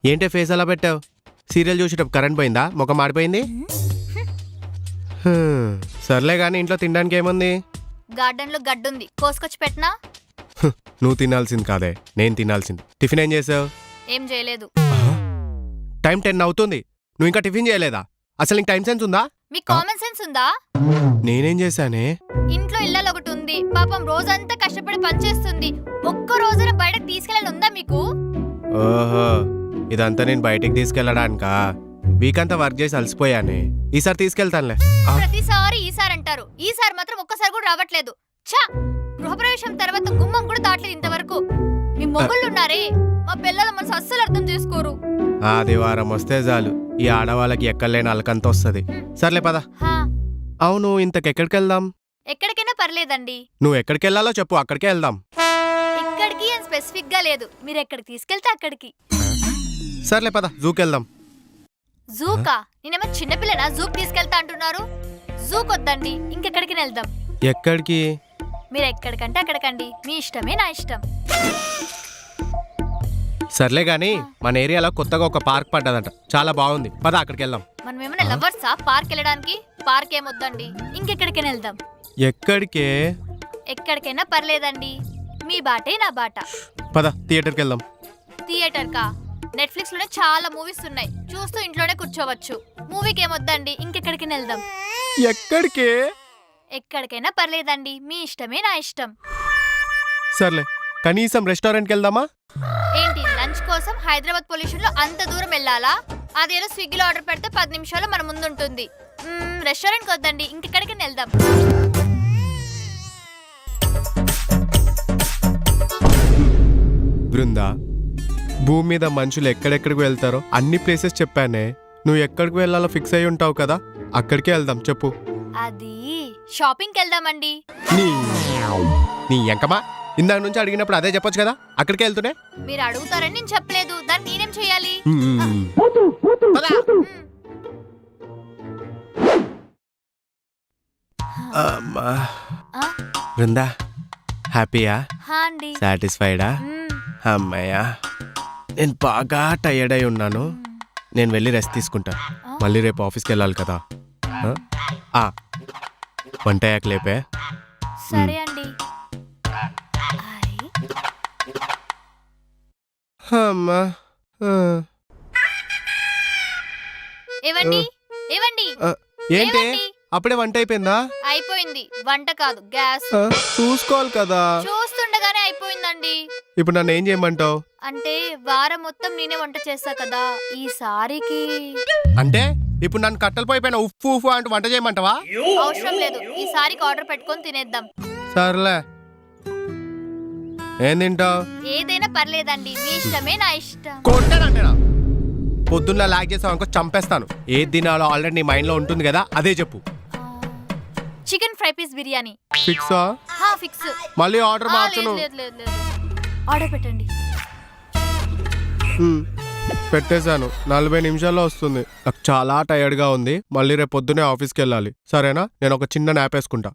ఏంటే ఫేస్ అలా పెట్టావు? సీరియల్ చూసేటప్పుడు కరెంట్ పోయిందా? ముఖం మాడిపోయింది. సర్లే కానీ ఇంట్లో తినడానికి ఏముంది? గార్డెన్ లో గడ్డుంది, కోసుకొచ్చి పెట్టనా? నువ్వు తినాల్సింది కాదే, నేను తినాల్సింది. టిఫిన్ ఏం చేసావు? ఏం చేయలేదు. టైం 10 అవుతుంది, నువ్వు ఇంకా టిఫిన్ చేయలేదా? అసలు నీకు టైం సెన్స్ ఉందా? మీకు కామన్ సెన్స్ ఉందా? నేనేం చేశానే? ఇంట్లో ఇళ్ళలో ఒకటి ఉంది, పాపం రోజంతా కష్టపడి పనిచేస్తుంది. ఒక్క రోజున బయటకు తీసుకెళ్ళాలి ఉందా మీకు? ఓహో, ఇదంతా నేను బయటికి తీసుకెళ్ళడానికా? వీక్ అంతా వర్క్ చేసి అలసిపోయానే. ఈసారి తీసుకెళ్తానులే. ప్రతిసారి ఈసారి అంటారు, ఈసారి మాత్రం ఒక్కసారి కూడా రావట్లేదు. ఛా, గృహప్రవేశం తర్వాత గుమ్మం కూడా దాటలేదు ఇంతవరకు. మీ మొగుళ్ళు ఉన్నారే, మా పిల్లల మనసు అస్సలు అర్థం చేసుకోరు. ఆదివారం వస్తే చాలు ఈ ఆడవాళ్ళకి ఎక్కడలేని అలకంత వస్తుంది. సర్లే పద. అవును, ఇంతకెక్కడికి వెళ్దాం? ఎక్కడికైనా పర్లేదండి. నువ్వు ఎక్కడికి వెళ్ళాలో చెప్పు, అక్కడికే వెళ్దాం. ఇక్కడికి అని స్పెసిఫిక్ గా లేదు, మీరు ఎక్కడికి తీసుకెళ్తే అక్కడికి. సర్లే పద, జూకి వెళ్దాం. జూకా? నేనేమో చిన్నపిల్లనా జూకి తీసుకెళ్తా అంటున్నారు? జూకి వద్దండి, ఇంకెక్కడికి వెళ్దాం. ఎక్కడికి? మీరు ఎక్కడికంటే అక్కడికండి, మీ ఇష్టమే నా ఇష్టం. సర్లే గాని మన ఏరియాలో కొత్తగా ఒక పార్క్ పడ్డదంట, చాలా బాగుంది, పద అక్కడికి వెళ్దాం. మనం ఏమైనా లవర్సా పార్క్ వెళ్ళడానికి? పార్క్ ఏమొద్దండి, ఇంకెక్కడికైనా వెళ్దాం. ఎక్కడికే? ఎక్కడికైనా పర్లేదండి, మీ బాటే నా బాట. పద థియేటర్కి వెళ్దాం. థియేటర్ కా? నెట్ఫ్లిక్స్ లోనే చాలా మూవీస్ ఉన్నాయి, చూస్తూ ఇంట్లోనే కూర్చోవచ్చు. మూవీకి ఏమొద్దండి, ఇంకెక్కడికైనా వెళ్దాం. ఎక్కడికే? ఎక్కడికైనా పర్లేదండి, మీ ఇష్టమే నా ఇష్టం. సర్లే, కనీసం రెస్టారెంట్కి వెళ్దామా? ఏంటి, లంచ్ కోసం హైదరాబాద్ పొల్యూషన్ లో అంత దూరం వెళ్ళాలా? అదేదో స్విగ్గీలో ఆర్డర్ పెడితే 10 నిమిషాల్లో మన ముందు ఉంటుంది. రెస్టారెంట్కి వద్దండి, ఇంకెక్కడికైనా వెళ్దాం. బృందా, భూమి మీద మనుషులు ఎక్కడెక్కడికి వెళ్తారో అన్ని ప్లేసెస్ చెప్పానే. నువ్వు ఎక్కడికి వెళ్ళాలో ఫిక్స్ అయి ఉంటావు కదా, అక్కడికే వెళ్దాం. చెప్పు. అది షాపింగ్కి వెళ్దామండి. నీ ఎంకమా, ఇందాక నుంచి అడిగినప్పుడు అదే చెప్పొచ్చు కదా, అక్కడికే వెళ్తూనే. మీరు అడుగుతారని నేను చెప్పలేదు, దాన్ని నేనేం చేయాలి? బృందా, హ్యాపీయా? అండి. సాటిస్ఫైడా? అమ్మయ్యా, నేను బాగా టైర్డ్ అయి ఉన్నాను. నేను వెళ్ళి రెస్ట్ తీసుకుంటా, మళ్ళీ రేపు ఆఫీస్కి వెళ్ళాలి కదా. వంట అయ్యాక లేపే. సరే అండి. అమ్మా, ఏవండి ఏవండి ఏంటి అప్పుడే వంట అయిపోయిందా? అయిపోయింది. వంట కాదు, గ్యాస్. చూసుకోవాలి కదా. చూస్తుండగానే అయిపోయిందండి. ఇప్పుడు నన్ను ఏం చేయమంటావు? అంటే వారం మొత్తం నేనే వంట చేస్తా కదా, ఈసారికి. అంటే ఇప్పుడు నన్ను కట్టెలు పోయిపోయిన ఉప్పు ఉప్పు అంటూ వంట చేయమంటావా? అవసరం లేదు, ఈసారికి ఆర్డర్ పెట్టుకొని తినేద్దాం. సర్లే, ఏం తింటావు? ఏదైనా పర్లేదండి, మీ ఇష్టమే నా ఇష్టం. కొట్టానంటేనా? పొద్దున్న లాగ్ చేసావు అనుకో చంపేస్తాను. ఏది తినాలో ఆల్రెడీ నీ మైండ్ లో ఉంటుంది కదా, అదే చెప్పు. Chicken fry piece biryani. ఫిక్సా? ఫిక్స్. మళ్ళీ ఆర్డర్ మార్చను. ఆర్డర్ పెట్టండి. పెట్టేశాను, 40 నిమిషాల్లో వస్తుంది. నాకు చాలా టైర్డ్ గా ఉంది, మళ్ళీ రేపు పొద్దునే ఆఫీస్కి వెళ్ళాలి. సరేనా? నేను ఒక చిన్న నాప్ వేసుకుంటా.